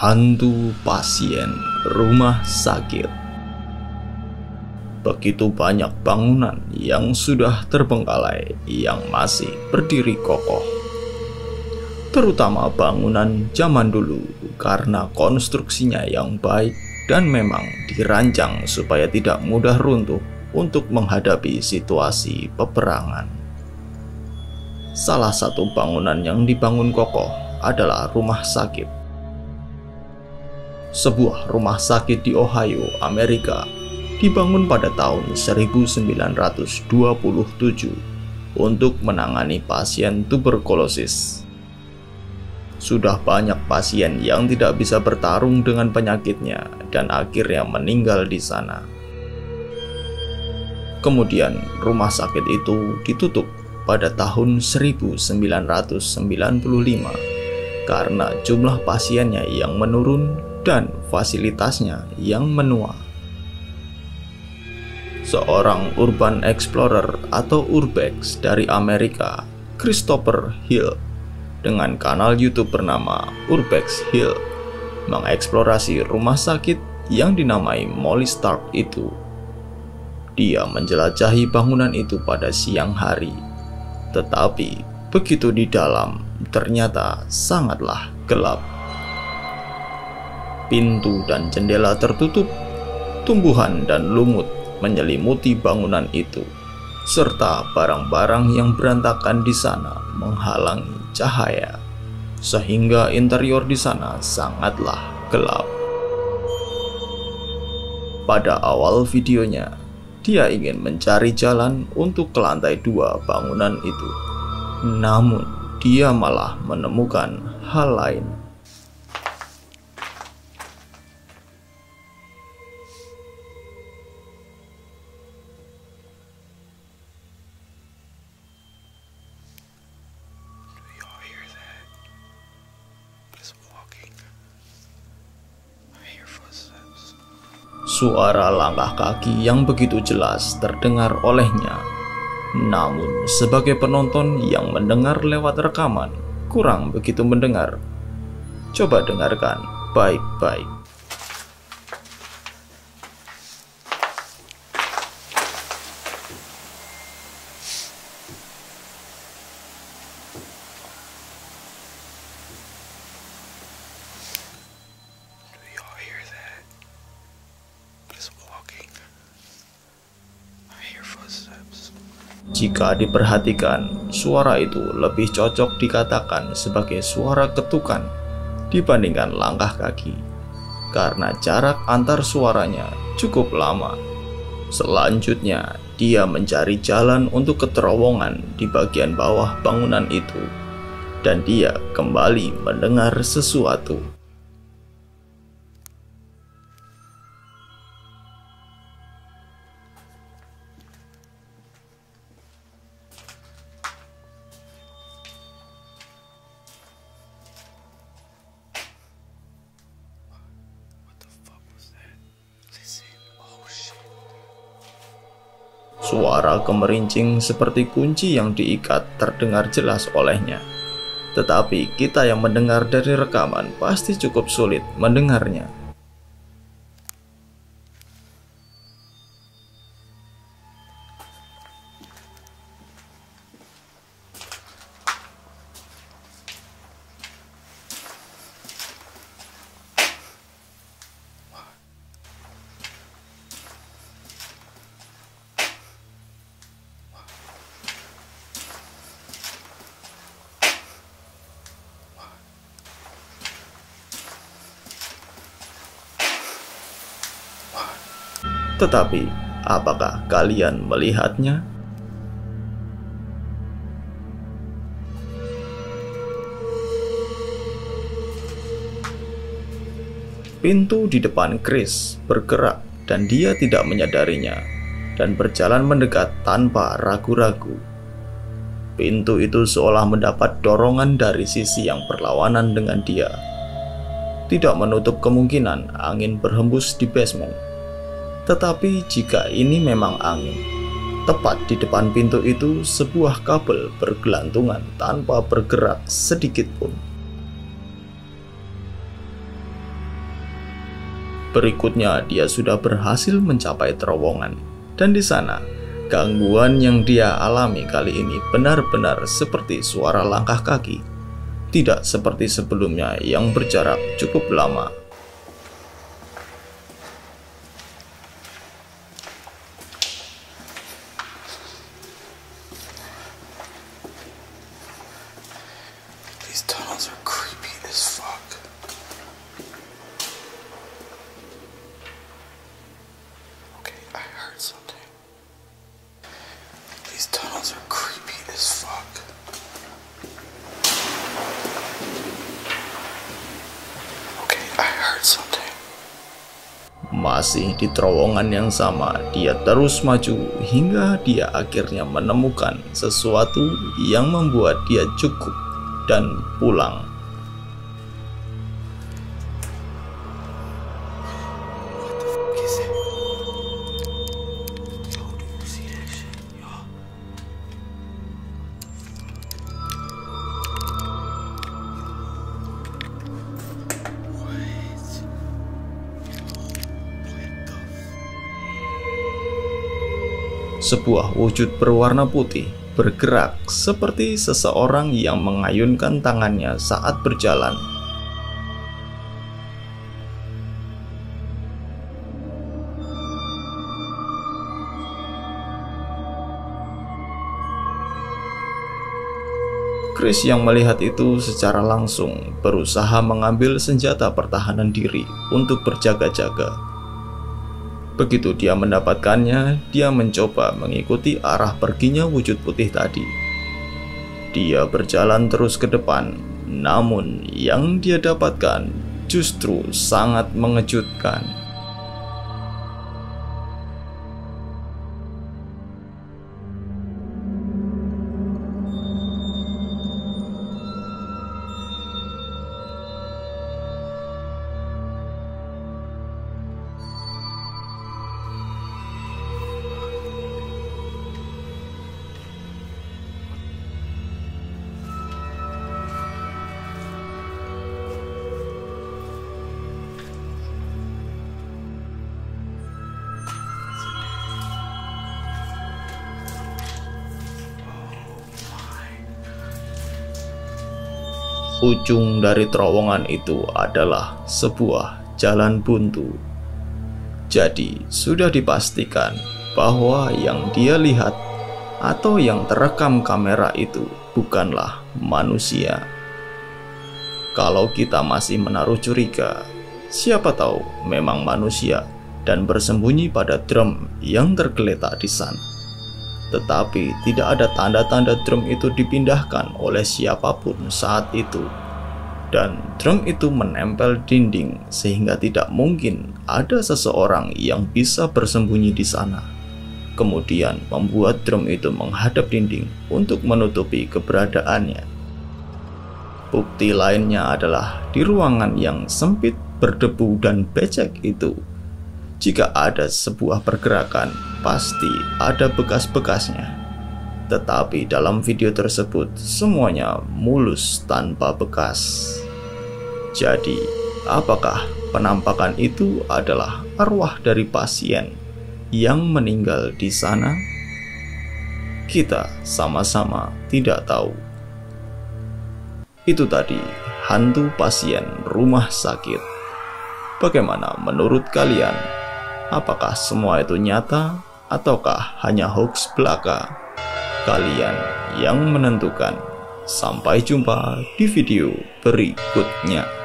Hantu pasien rumah sakit. Begitu banyak bangunan yang sudah terbengkalai yang masih berdiri kokoh. Terutama bangunan zaman dulu karena konstruksinya yang baik dan memang dirancang supaya tidak mudah runtuh untuk menghadapi situasi peperangan. Salah satu bangunan yang dibangun kokoh adalah rumah sakit. Sebuah rumah sakit di Ohio, Amerika, dibangun pada tahun 1927 untuk menangani pasien tuberkulosis. Sudah banyak pasien yang tidak bisa bertarung dengan penyakitnya dan akhirnya meninggal di sana. Kemudian rumah sakit itu ditutup pada tahun 1995 karena jumlah pasiennya yang menurun dan fasilitasnya yang menua. Seorang urban explorer atau urbex dari Amerika, Christopher Hill, dengan kanal YouTube bernama Urbex Hill, mengeksplorasi rumah sakit yang dinamai Molly Stark itu. Dia menjelajahi bangunan itu pada siang hari, tetapi begitu di dalam ternyata sangatlah gelap. Pintu dan jendela tertutup, tumbuhan dan lumut menyelimuti bangunan itu, serta barang-barang yang berantakan di sana menghalangi cahaya, sehingga interior di sana sangatlah gelap. Pada awal videonya, dia ingin mencari jalan untuk ke lantai 2 bangunan itu. Namun, dia malah menemukan hal lain. Suara langkah kaki yang begitu jelas terdengar olehnya. Namun, sebagai penonton yang mendengar lewat rekaman, kurang begitu mendengar. Coba dengarkan baik-baik. Jika diperhatikan, suara itu lebih cocok dikatakan sebagai suara ketukan dibandingkan langkah kaki, karena jarak antar suaranya cukup lama. Selanjutnya, dia mencari jalan untuk ke terowongan di bagian bawah bangunan itu, dan dia kembali mendengar sesuatu. Suara kemerincing seperti kunci yang diikat terdengar jelas olehnya. Tetapi kita yang mendengar dari rekaman pasti cukup sulit mendengarnya. Tetapi, apakah kalian melihatnya? Pintu di depan Chris bergerak dan dia tidak menyadarinya dan berjalan mendekat tanpa ragu-ragu. Pintu itu seolah mendapat dorongan dari sisi yang berlawanan dengan dia. Tidak menutup kemungkinan angin berhembus di basement. Tetapi jika ini memang angin, tepat di depan pintu itu sebuah kabel bergelantungan tanpa bergerak sedikit pun. Berikutnya dia sudah berhasil mencapai terowongan, dan di sana gangguan yang dia alami kali ini benar-benar seperti suara langkah kaki, tidak seperti sebelumnya yang berjarak cukup lama. These tunnels are creepy as fuck. Okay, I heard something. These tunnels are creepy as fuck. Okay, I heard something. Masih di terowongan yang sama, dia terus maju hingga dia akhirnya menemukan sesuatu yang membuat dia cukup dan pulang. What the fuck is it? Yo, do you see that shit? Yo. What? Sebuah wujud berwarna putih bergerak seperti seseorang yang mengayunkan tangannya saat berjalan. Chris yang melihat itu secara langsung berusaha mengambil senjata pertahanan diri untuk berjaga-jaga. Begitu dia mendapatkannya, dia mencoba mengikuti arah perginya wujud putih tadi. Dia berjalan terus ke depan, namun yang dia dapatkan justru sangat mengejutkan. Ujung dari terowongan itu adalah sebuah jalan buntu. Jadi sudah dipastikan bahwa yang dia lihat atau yang terekam kamera itu bukanlah manusia. Kalau kita masih menaruh curiga, siapa tahu memang manusia dan bersembunyi pada drum yang tergeletak di sana. Tetapi tidak ada tanda-tanda drum itu dipindahkan oleh siapapun saat itu. Dan drum itu menempel dinding sehingga tidak mungkin ada seseorang yang bisa bersembunyi di sana. Kemudian membuat drum itu menghadap dinding untuk menutupi keberadaannya. Bukti lainnya adalah di ruangan yang sempit, berdebu dan becek itu. Jika ada sebuah pergerakan, pasti ada bekas-bekasnya. Tetapi dalam video tersebut, semuanya mulus tanpa bekas. Jadi, apakah penampakan itu adalah arwah dari pasien yang meninggal di sana? Kita sama-sama tidak tahu. Itu tadi hantu pasien rumah sakit. Bagaimana menurut kalian? Apakah semua itu nyata ataukah hanya hoax belaka? Kalian yang menentukan. Sampai jumpa di video berikutnya.